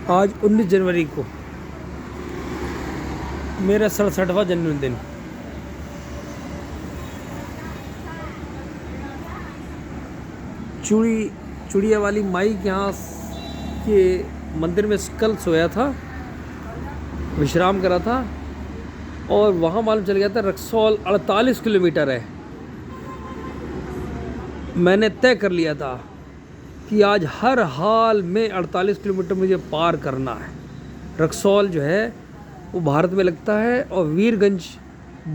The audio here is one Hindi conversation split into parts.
आज 19 जनवरी को मेरा 67वां जन्मदिन। चूड़िया वाली माई के यहाँ के मंदिर में कल सोया था, विश्राम करा था, और वहाँ मालूम चल गया था रक्सौल 48 किलोमीटर है। मैंने तय कर लिया था कि आज हर हाल में 48 किलोमीटर मुझे पार करना है। रक्सौल जो है वो भारत में लगता है और वीरगंज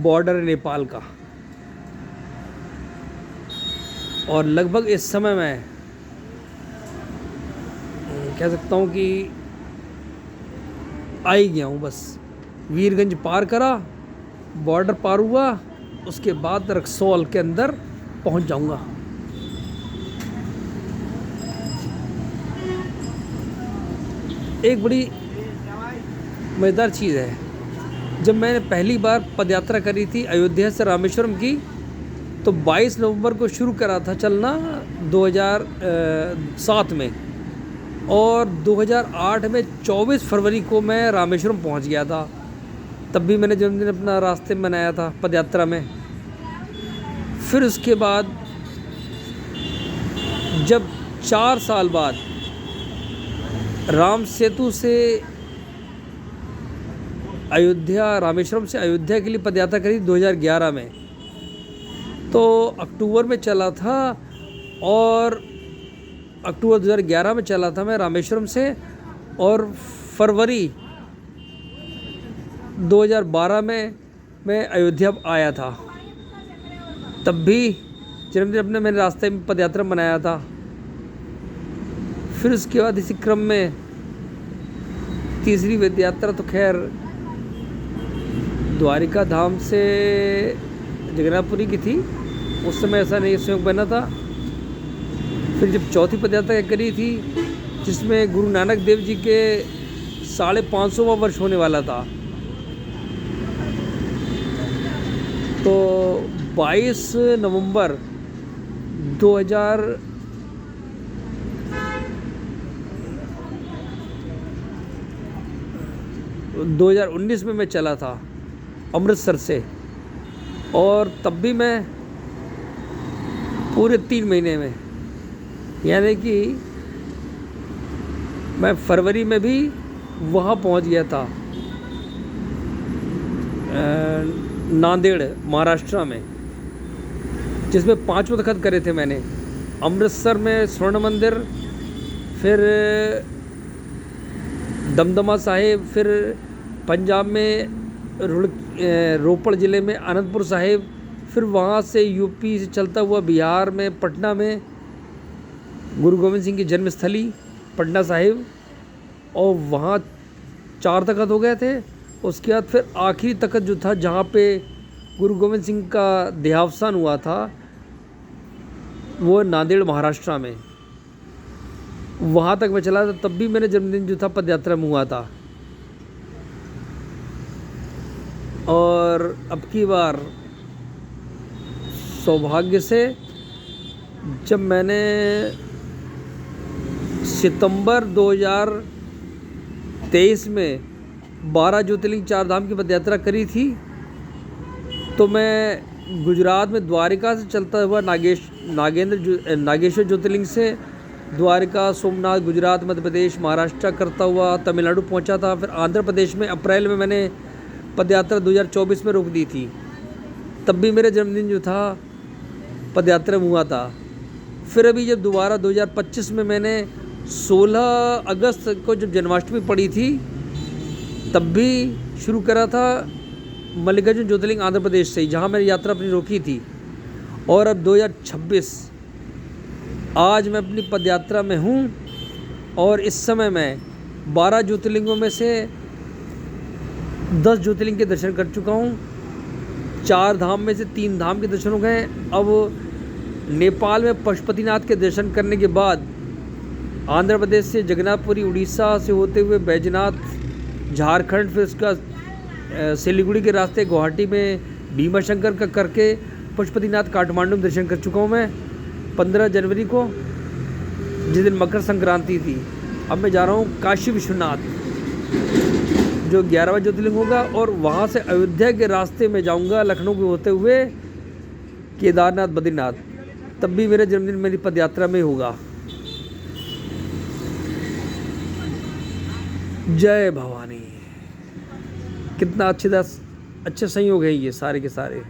बॉर्डर है नेपाल का। और लगभग इस समय मैं कह सकता हूँ कि आ ही गया हूँ। बस वीरगंज पार करा, बॉर्डर पार हुआ, उसके बाद रक्सौल के अंदर पहुँच जाऊँगा। एक बड़ी मज़ेदार चीज़ है, जब मैंने पहली बार पदयात्रा करी थी अयोध्या से रामेश्वरम की, तो 22 नवंबर को शुरू करा था चलना 2007 में, और 2008 में 24 फरवरी को मैं रामेश्वरम पहुंच गया था। तब भी मैंने जन्मदिन अपना रास्ते में मनाया था पदयात्रा में। फिर उसके बाद जब 4 साल बाद राम सेतु से अयोध्या, रामेश्वरम से अयोध्या के लिए पदयात्रा करी 2011 में, तो अक्टूबर में चला था, और अक्टूबर 2011 में चला था मैं रामेश्वरम से, और फरवरी 2012 में मैं अयोध्या आया था। तब भी जन्मदिन अपने मैंने रास्ते में पदयात्रा बनाया था। फिर उसके बाद इसी क्रम में तीसरी पदयात्रा तो खैर द्वारिका धाम से जगन्नाथपुरी की थी। उस समय ऐसा नहीं संयोग बना था। फिर जब चौथी पदयात्रा करी थी, जिसमें गुरु नानक देव जी के 550वां वर्ष होने वाला था, तो 22 नवंबर 2019 में मैं चला था अमृतसर से, और तब भी मैं पूरे 3 महीने में, यानी कि मैं फरवरी में भी वहाँ पहुँच गया था नांदेड़ महाराष्ट्र में, जिसमें 5 दस्तखत करे थे मैंने। अमृतसर में स्वर्ण मंदिर, फिर दमदमा साहिब, फिर पंजाब में रोपड़ ज़िले में आनंदपुर साहिब, फिर वहाँ से यूपी से चलता हुआ बिहार में पटना में गुरु गोविंद सिंह की जन्मस्थली पटना साहिब, और वहाँ 4 तख़त हो गए थे। उसके बाद फिर आखिरी तख़त जो था, जहाँ पे गुरु गोविंद सिंह का देहावसान हुआ था, वो नांदेड़ महाराष्ट्र में, वहाँ तक मैं चला था। तब भी मेरे जन्मदिन जो था पदयात्रा में हुआ था। और अब की बार सौभाग्य से जब मैंने सितंबर 2023 में 12 ज्योतिर्लिंग 4 धाम की पदयात्रा करी थी, तो मैं गुजरात में द्वारिका से चलता हुआ नागेश्वर ज्योतिर्लिंग से द्वारिका, सोमनाथ, गुजरात, मध्य प्रदेश, महाराष्ट्र करता हुआ तमिलनाडु पहुंचा था। फिर आंध्र प्रदेश में अप्रैल में मैंने पदयात्रा 2024 में रोक दी थी। तब भी मेरा जन्मदिन जो था पदयात्रा में हुआ था। फिर अभी जब दोबारा 2025 में मैंने 16 अगस्त को जब जन्माष्टमी पड़ी थी, तब भी शुरू करा था मल्लिकार्जुन ज्योतिर्लिंग आंध्र प्रदेश से, जहाँ मैंने यात्रा अपनी रोकी थी। और अब 2026 आज मैं अपनी पदयात्रा में हूँ, और इस समय मैं 12 ज्योतिर्लिंगों में से 10 ज्योतिर्लिंग के दर्शन कर चुका हूँ। 4 धाम में से 3 धाम के दर्शन हो गए। अब नेपाल में पशुपतिनाथ के दर्शन करने के बाद आंध्र प्रदेश से जगन्नाथपुरी, उड़ीसा से होते हुए बैजनाथ, झारखंड, फिर उसका सिलीगुड़ी के रास्ते गुवाहाटी में भीमा शंकर का करके पशुपतिनाथ, काठमांडू में दर्शन कर चुका हूँ मैं 15 जनवरी को, जिस दिन मकर संक्रांति थी। अब मैं जा रहा हूँ काशी विश्वनाथ, जो 11वां ज्योतिर्लिंग होगा, और वहाँ से अयोध्या के रास्ते में जाऊँगा लखनऊ के होते हुए केदारनाथ, बद्रीनाथ। तब भी मेरा जन्मदिन मेरी पदयात्रा में होगा। जय भवानी। कितना अच्छे संयोग है ये सारे के सारे।